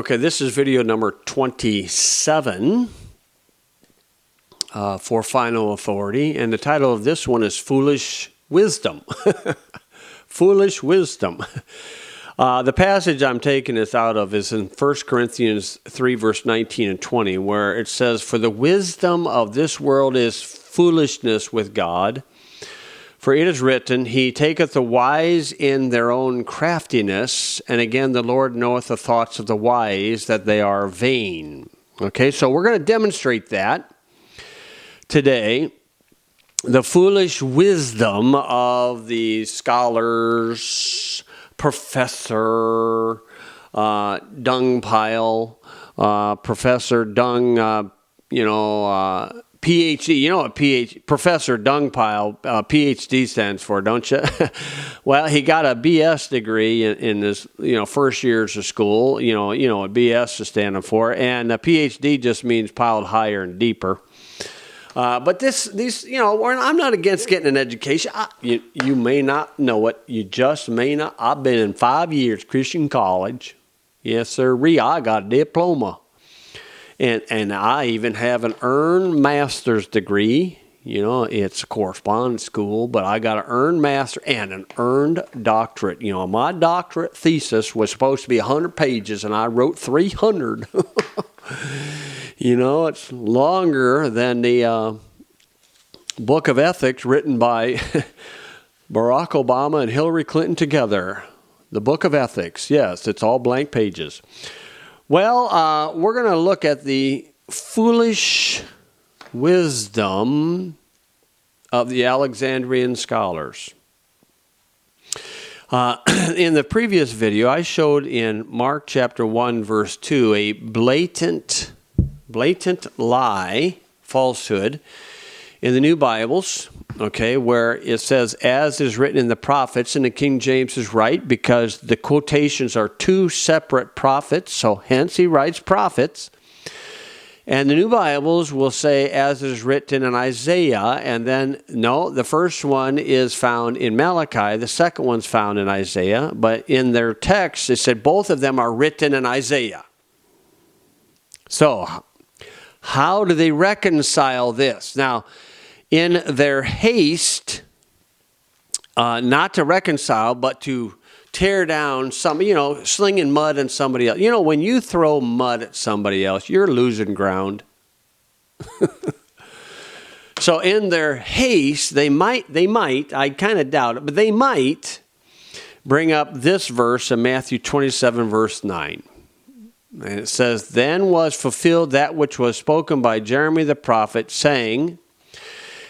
Okay, this is video number 27 for Final Authority, and the title of this one is Foolish Wisdom. Foolish Wisdom. The passage I'm taking this out of is in 1 Corinthians 3, verse 19 and 20, where it says, "For the wisdom of this world is foolishness with God. For it is written, He taketh the wise in their own craftiness, and again the Lord knoweth the thoughts of the wise, that they are vain." Okay, so we're going to demonstrate that today. The foolish wisdom of the scholars, professor, dung pile, professor dung, PhD, you know what Professor Dungpile, PhD stands for, don't you? Well, he got a BS degree in his, first years of school, you know what BS is standing for, and a PhD just means piled higher and deeper. But I'm not against getting an education. You may not know it. You just may not. I've been in 5 years Christian college. Yes, sir. I got a diploma. And I even have an earned master's degree. It's a correspondence school, but I got an earned master and an earned doctorate. My doctorate thesis was supposed to be 100 pages, and I wrote 300. It's longer than the book of ethics written by Barack Obama and Hillary Clinton together. The book of ethics, yes, it's all blank pages. Well, we're going to look at the foolish wisdom of the Alexandrian scholars. In the previous video, I showed in Mark chapter 1, verse 2, a blatant lie, falsehood, in the New Bibles, where it says, "as is written in the prophets," and the King James is right because the quotations are two separate prophets, so hence he writes prophets. And the New Bibles will say, "as is written in Isaiah," and then, no, the first one is found in Malachi, the second one's found in Isaiah, but in their text, it said both of them are written in Isaiah. So, how do they reconcile this? Now, in their haste, not to reconcile, but to tear down slinging mud at somebody else. When you throw mud at somebody else, you're losing ground. So in their haste, they might, I kind of doubt it, but they might bring up this verse in Matthew 27, verse 9. And it says, "Then was fulfilled that which was spoken by Jeremy the prophet, saying,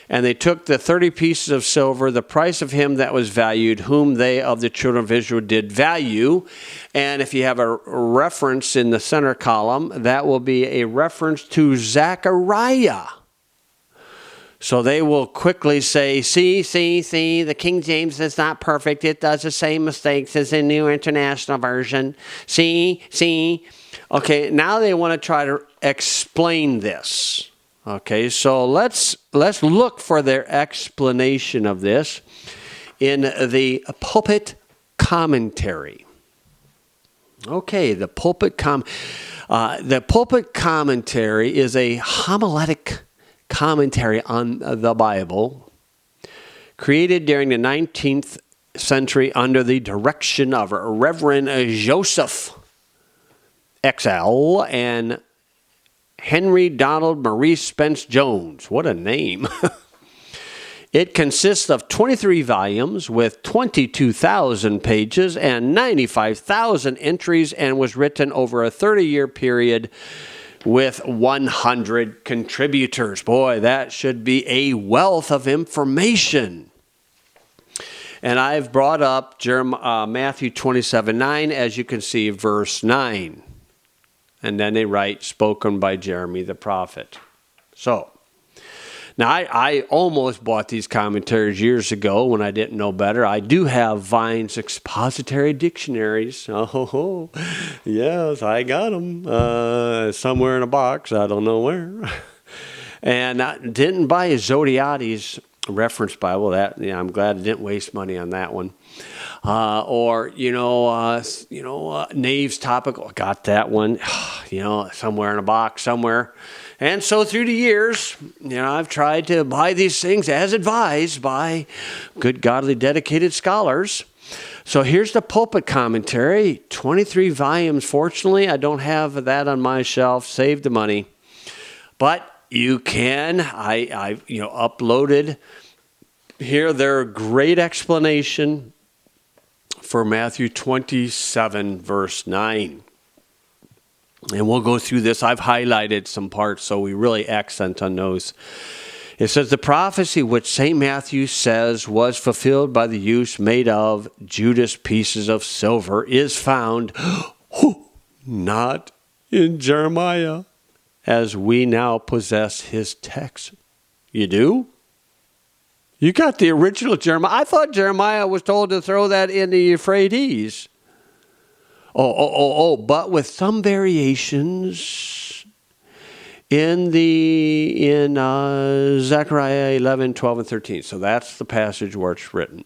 and they took the 30 pieces of silver, the price of him that was valued, whom they of the children of Israel did value." And if you have a reference in the center column, that will be a reference to Zechariah. So they will quickly say, see, the King James is not perfect. It does the same mistakes as the New International Version. See. Okay, now they want to try to explain this. Okay, so let's look for their explanation of this in the pulpit commentary. Okay, the pulpit commentary is a homiletic commentary on the Bible created during the 19th century under the direction of Reverend Joseph XL and Henry Donald Maurice Spence Jones. What a name. It consists of 23 volumes with 22,000 pages and 95,000 entries and was written over a 30-year period with 100 contributors. Boy, that should be a wealth of information. And I've brought up Matthew 27:9, as you can see, verse 9. And then they write, spoken by Jeremy the prophet. So, now I almost bought these commentaries years ago when I didn't know better. I do have Vine's expository dictionaries. Oh, yes, I got them somewhere in a box. I don't know where. And I didn't buy Zodiati's Reference Bible. That I'm glad I didn't waste money on that one. Nave's Topical. Got that one. Somewhere in a box somewhere. And so through the years, I've tried to buy these things as advised by good, godly, dedicated scholars. So here's the pulpit commentary, 23 volumes. Fortunately, I don't have that on my shelf. Save the money. But you can. I uploaded here their great explanation for Matthew 27, verse 9. And we'll go through this. I've highlighted some parts, so we really accent on those. It says, the prophecy which St. Matthew says was fulfilled by the use made of Judas pieces of silver is found not in Jeremiah, as we now possess his text. You do? You got the original Jeremiah. I thought Jeremiah was told to throw that in the Euphrates. But with some variations in Zechariah 11, 12, and 13. So that's the passage where it's written.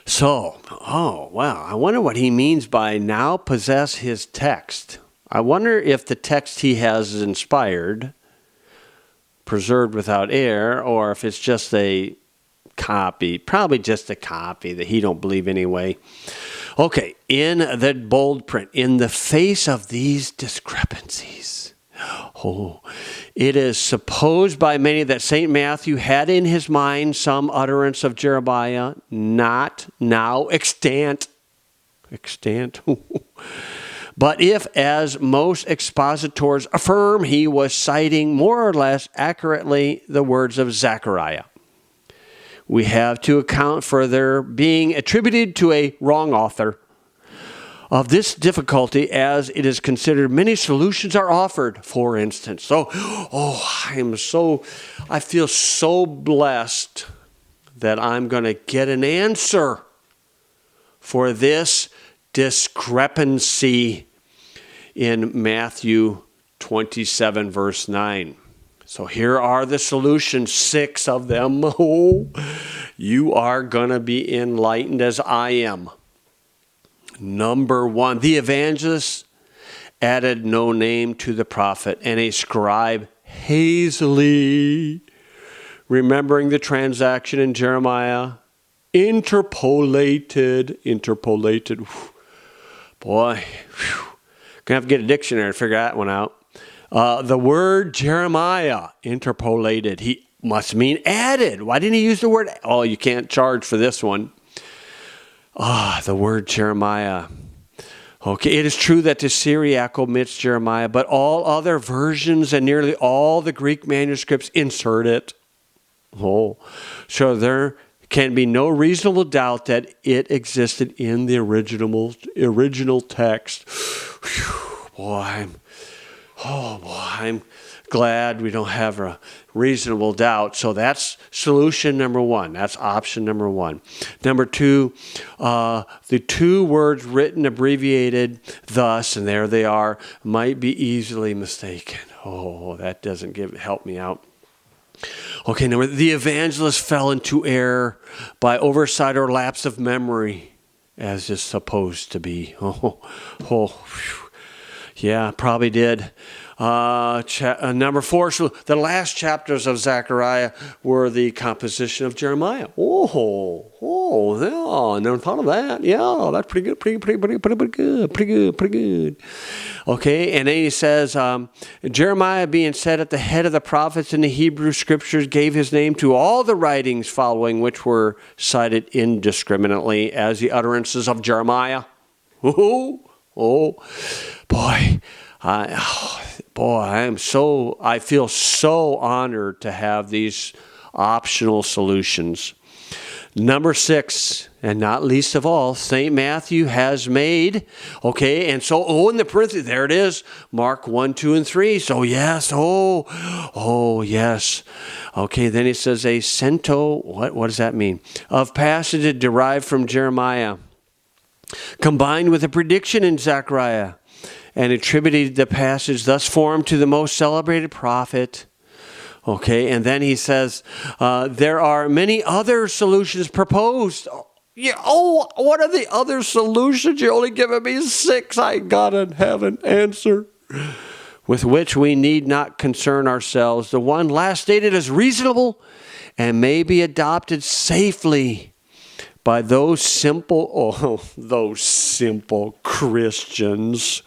So, I wonder what he means by now possess his text. I wonder if the text he has is inspired, preserved without error, or if it's just a copy, probably just a copy that he don't believe anyway. Okay, in the bold print, in the face of these discrepancies, it is supposed by many that St. Matthew had in his mind some utterance of Jeremiah, not now extant. But if, as most expositors affirm, he was citing more or less accurately the words of Zechariah, we have to account for their being attributed to a wrong author. Of this difficulty, as it is considered, many solutions are offered, for instance. I feel so blessed that I'm going to get an answer for this discrepancy in Matthew 27, verse 9. So here are the solutions, 6 of them. You are going to be enlightened as I am. Number 1, the evangelist added no name to the prophet, and a scribe hazily, remembering the transaction in Jeremiah, interpolated. Boy, gonna have to get a dictionary to figure that one out. The word Jeremiah, interpolated. He must mean added. Why didn't he use the word? Oh, you can't charge for this one. The word Jeremiah. Okay, it is true that the Syriac omits Jeremiah, but all other versions and nearly all the Greek manuscripts insert it. So there can be no reasonable doubt that it existed in the original text. I'm glad we don't have a reasonable doubt. So that's solution number 1. That's option number 1. Number 2, the 2 words written abbreviated thus, and there they are, might be easily mistaken. That doesn't help me out. Okay, number, the evangelist fell into error by oversight or lapse of memory, as is supposed to be. Yeah, probably did. Number 4, so the last chapters of Zechariah were the composition of Jeremiah. Yeah, never thought of that. Yeah, that's pretty good. Okay, and then he says, Jeremiah being set at the head of the prophets in the Hebrew scriptures gave his name to all the writings following, which were cited indiscriminately as the utterances of Jeremiah. I feel so honored to have these optional solutions. Number 6, and not least of all, St. Matthew has made, in the parentheses, there it is, Mark 1, 2, and 3. So yes, yes. Okay, then it says a cento, what does that mean? Of passages derived from Jeremiah, combined with a prediction in Zechariah, and attributed the passage thus formed to the most celebrated prophet. Okay, and then he says, there are many other solutions proposed. Yeah, what are the other solutions? You're only giving me 6. I gotta have an answer. With which we need not concern ourselves. The one last stated is reasonable and may be adopted safely by those simple Christians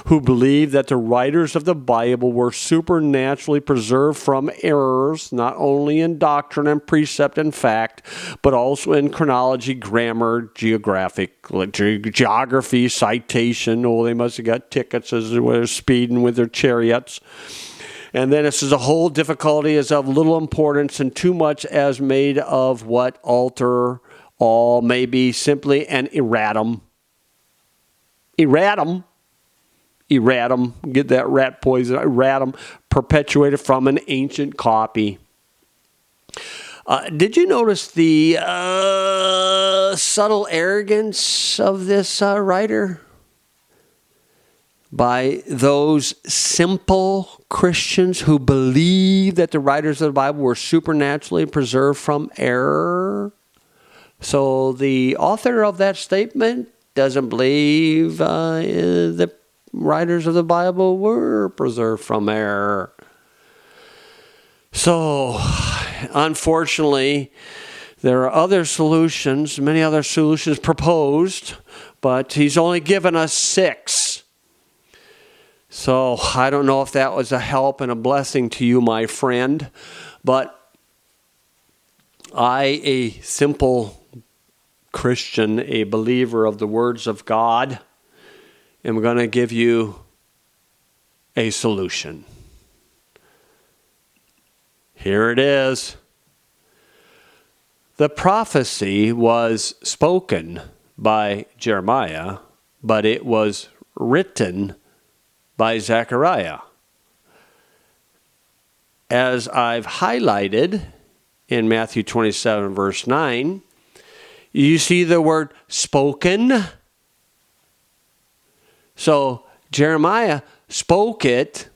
who believe that the writers of the Bible were supernaturally preserved from errors, not only in doctrine and precept and fact, but also in chronology, grammar, geography, citation. Oh, they must have got tickets as they were speeding with their chariots. And then it says the whole difficulty is of little importance and too much as made of what alter all may be simply an erratum. Erratum. Get that rat poison. Erratum perpetuated from an ancient copy. Did you notice the subtle arrogance of this writer? By those simple Christians who believe that the writers of the Bible were supernaturally preserved from error. So the author of that statement doesn't believe the writers of the Bible were preserved from error. So, unfortunately, there are other solutions, many other solutions proposed, but he's only given us 6. So, I don't know if that was a help and a blessing to you, my friend, but I, a simple Christian, a believer of the words of God, am going to give you a solution. Here it is. The prophecy was spoken by Jeremiah, but it was written by Zechariah. As I've highlighted in Matthew 27, verse 9, you see the word spoken. So Jeremiah spoke it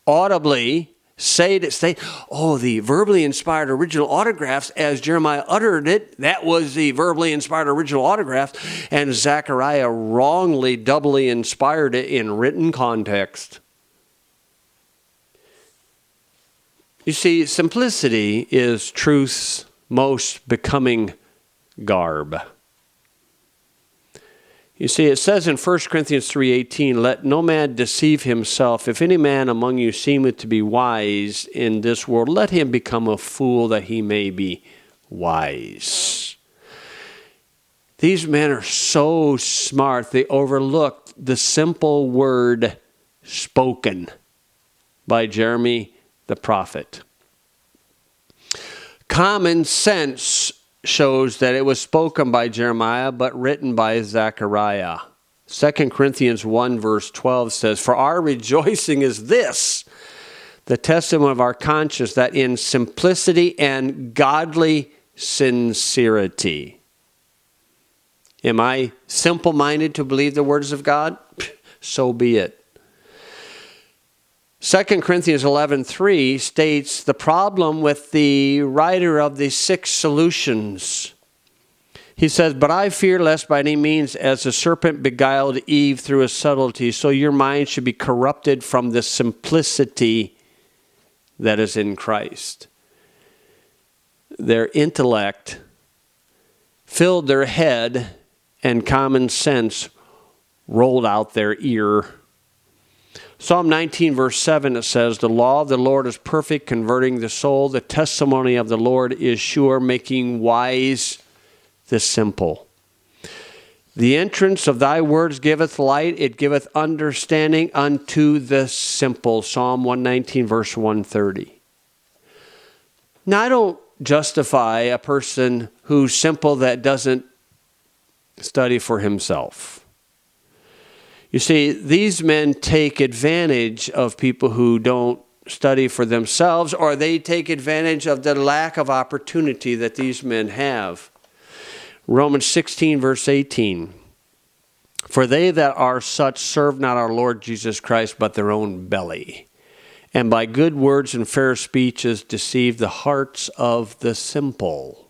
audibly, the verbally inspired original autographs as Jeremiah uttered it, that was the verbally inspired original autographs, and Zechariah wrongly doubly inspired it in written context. You see, simplicity is truth's most becoming garb. You see, it says in 1 Corinthians 3:18, let no man deceive himself. If any man among you seemeth to be wise in this world, let him become a fool that he may be wise. These men are so smart, they overlooked the simple word spoken by Jeremy the prophet. Common sense shows that it was spoken by Jeremiah, but written by Zechariah. 2 Corinthians 1 verse 12 says, for our rejoicing is this, the testimony of our conscience, that in simplicity and godly sincerity. Am I simple-minded to believe the words of God? So be it. 2 Corinthians 11:3 states the problem with the writer of the 6 solutions. He says, but I fear lest by any means as the serpent beguiled Eve through his subtlety, so your mind should be corrupted from the simplicity that is in Christ. Their intellect filled their head and common sense rolled out their ear. Psalm 19 verse 7, it says, the law of the Lord is perfect, converting the soul. The testimony of the Lord is sure, making wise the simple. The entrance of thy words giveth light, it giveth understanding unto the simple. Psalm 119 verse 130. Now I don't justify a person who's simple that doesn't study for himself. You see, these men take advantage of people who don't study for themselves, or they take advantage of the lack of opportunity that these men have. Romans 16, verse 18. For they that are such serve not our Lord Jesus Christ, but their own belly, and by good words and fair speeches deceive the hearts of the simple.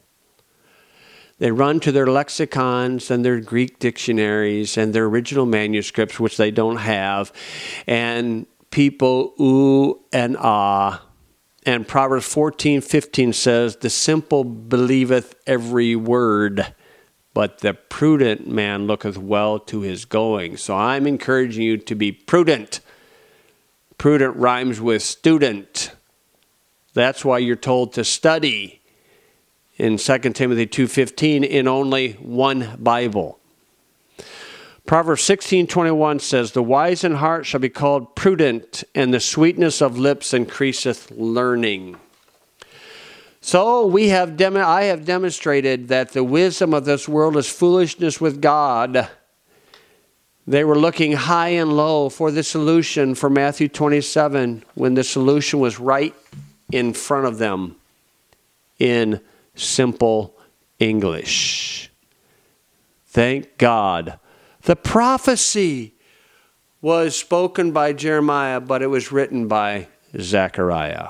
They run to their lexicons and their Greek dictionaries and their original manuscripts, which they don't have, and people ooh and ah. And Proverbs 14:15 says, the simple believeth every word, but the prudent man looketh well to his going. So I'm encouraging you to be prudent. Prudent rhymes with student. That's why you're told to study in 2 Timothy 2:15 in only one Bible. Proverbs 16:21 says, the wise in heart shall be called prudent, and the sweetness of lips increaseth learning. So I have demonstrated that the wisdom of this world is foolishness with God. They were looking high and low for the solution for Matthew 27, when the solution was right in front of them in simple English. Thank God. The prophecy was spoken by Jeremiah, but it was written by Zechariah.